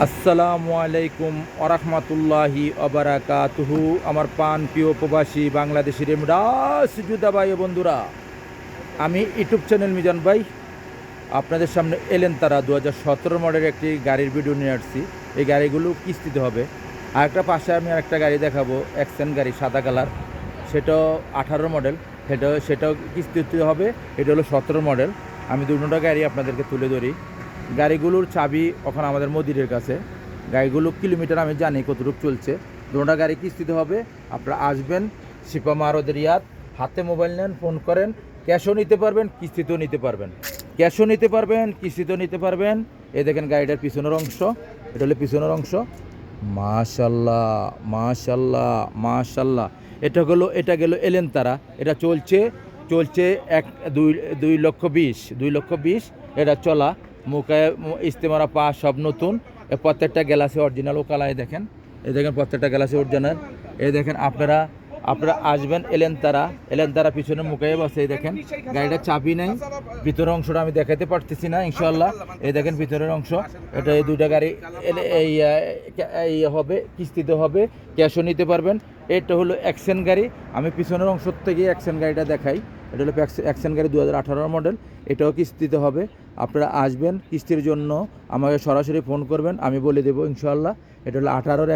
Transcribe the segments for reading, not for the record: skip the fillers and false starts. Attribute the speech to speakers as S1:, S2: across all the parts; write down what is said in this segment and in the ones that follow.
S1: আসসালামু আলাইকুম ওরহমতুল্লাহি অবরাকাতুহু। আমার পান প্রিয় প্রবাসী বাংলাদেশের জুদা ভাই ও বন্ধুরা, আমি ইউটিউব চ্যানেল মিজান ভাই আপনাদের সামনে এলেন তারা 2017 মডেলের একটি গাড়ির ভিডিও নিয়ে আসছি। এই গাড়িগুলো কিস্তিতে হবে। আর একটা পাশে আমি আরেকটা গাড়ি দেখাবো, অ্যাকশন গাড়ি সাদা কালার, সেটাও 18 মডেল, সেটাও কিস্তিতে হবে। এটা হলো 17 মডেল। আমি দুটো গাড়ি আপনাদেরকে তুলে ধরি। গাড়িগুলোর চাবি ওখানে আমাদের মদিরের কাছে। গাড়িগুলো কিলোমিটার আমি জানি কতটুকু চলছে। দুটো গাড়ি কিস্তিতে হবে। আপনারা আসবেন শিপা মারদ রিয়াদ। হাতে মোবাইল নেন, ফোন করেন। ক্যাশও নিতে পারবেন, কিস্তিতেও নিতে পারবেন। ক্যাশও নিতে পারবেন, কিস্তিতেও নিতে পারবেন। এই দেখেন গাড়িটার পিছনের অংশ, এটা হলো পিছনের অংশ। মাশাল্লাহ মাশাল্লাহ মাশাল্লাহ। এটা গেল এলেন তারা। এটা চলছে চলছে এক 2,20,000 এটা চলা। মুখে ইস্তেমারা পা সব নতুন। প্রত্যেকটা গ্যালাসি অরিজিনাল ও কালায় দেখেন। এই দেখেন প্রত্যেকটা গ্যালাসি অরিজিনাল। এই দেখেন আপনারা আসবেন এলেন তারা পিছনে মুখে বসে। এই দেখেন গাড়িটা চাবি নেই, ভিতরের অংশটা আমি দেখাতে পারতেছি না ইনশাল্লাহ। এই দেখেন ভিতরের অংশ। এটা এই দুইটা গাড়ি এই হবে, কিস্তিতে হবে, ক্যাশও নিতে পারবেন। এটা হলো অ্যাকশন গাড়ি। আমি পিছনের অংশ থেকে অ্যাকশন গাড়িটা দেখাই। এটা হলো অ্যাকশন গাড়ি 2018 মডেল। এটাও কিস্তিতে হবে। আপনারা আসবেন কিস্তির জন্য, আমাকে সরাসরি ফোন করবেন, আমি বলে দেবো ইনশাল্লাহ। এটা হলো 18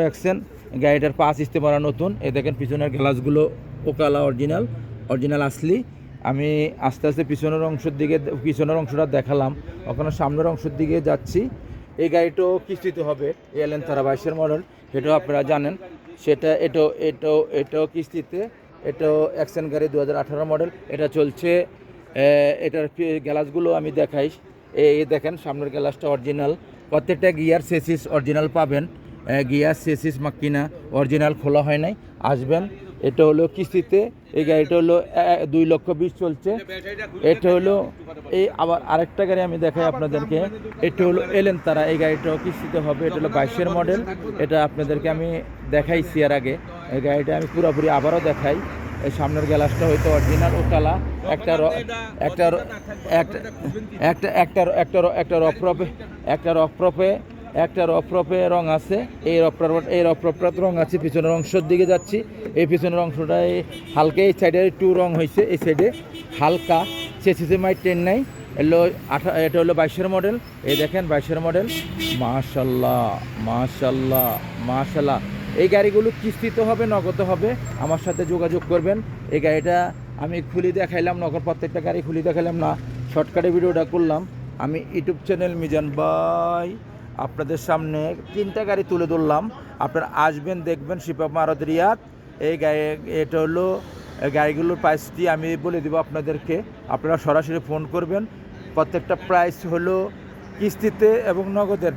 S1: অ্যাকশন গাড়িটার পাঁচ ইস্তেমারা নতুন। এ দেখেন পিছনের গ্লাসগুলো ওকালা অরিজিনাল আসলি। আমি আস্তে আস্তে পিছনের অংশটা দেখালাম, ওখানে সামনের অংশের দিকে যাচ্ছি। এই গাড়িটাও কিস্তিতে হবে, এলেন তারা 22 মডেল, সেটাও আপনারা জানেন। এটাও কিস্তিতে। এটাও অ্যাকশন গাড়ি 2018 মডেল। এটা চলছে। এটার গ্লাসগুলো আমি দেখাই। এই দেখেন সামনের গ্লাসটা অরিজিনাল। প্রত্যেকটা গিয়ার সেসিস অরিজিনাল পাবেন। গিয়ার সেসিস মাক্কিনা অরিজিনাল খোলা হয় নাই। আসবেন। এটা হলো কিস্তিতে। এই গাড়িটা হলো 2,20,000 চলছে। এটা হলো এই আবার আরেকটা গাড়ি আমি দেখাই আপনাদেরকে। এটা হলো এলেন তারা। এই গাড়িটাও কিস্তিতে হবে। এটা হলো 22 মডেল। এটা আপনাদেরকে আমি দেখাইছি এর আগে। এই গাড়িটা আমি পুরোপুরি আবারও দেখাই। এই সামনের গ্লাসটা হয়তো অরিজিনাল ও কালা। একটা রফরফে রং আছে। এই রফরফটার রং আছে। পিছনের অংশের দিকে যাচ্ছি। এই পিছনের অংশটায় হালকা, এই সাইডে একটু রং হয়েছে, এই সাইডে হালকা। চেসিসিমাই ট্রেন নাই। এটা হলো 22 মডেল। এই দেখেন 22 মডেল। মাশাল্লাহ মাশাল্লাহ মাশাল্লাহ। এই গাড়িগুলো কিস্তিতে হবে, নগদ হবে। আমার সাথে যোগাযোগ করবেন। এই গাড়িটা আমি খুলি দেখাইলাম, নগদ প্রত্যেকটা গাড়ি খুলি দেখাইলাম না, শর্টকাটে ভিডিওটা করলাম। আমি ইউটিউব চ্যানেল মিজান ভাই আপনাদের সামনে 3টা গাড়ি তুলে ধরলাম। আপনারা আসবেন, দেখবেন শিপা মারদ রিয়াদ। এই গাড়ি, এটা হলো গাড়িগুলোর প্রাইসটি আমি বলে দেবো আপনাদেরকে। আপনারা সরাসরি ফোন করবেন। প্রত্যেকটা প্রাইস হলো কিস্তিতে এবং নগদের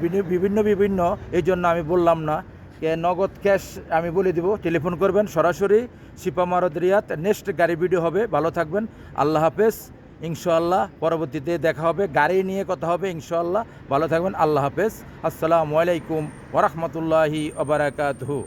S1: বিভিন্ন। এই জন্য আমি বললাম না, নগদ ক্যাশ আমি বলে দেবো। টেলিফোন করবেন সরাসরি শিপা মারদ রিয়াদ। নেক্সট গাড়ি ভিডিও হবে। ভালো থাকবেন। আল্লাহ হাফেজ। ইনশাআল্লাহ পরবর্তীতে দেখা হবে, গাড়ি নিয়ে কথা হবে ইনশাআল্লাহ। ভালো থাকবেন। আল্লাহ হাফেজ। আসসালামু আলাইকুম ওরহমতুল্লাহি ওবারাকাতুহু।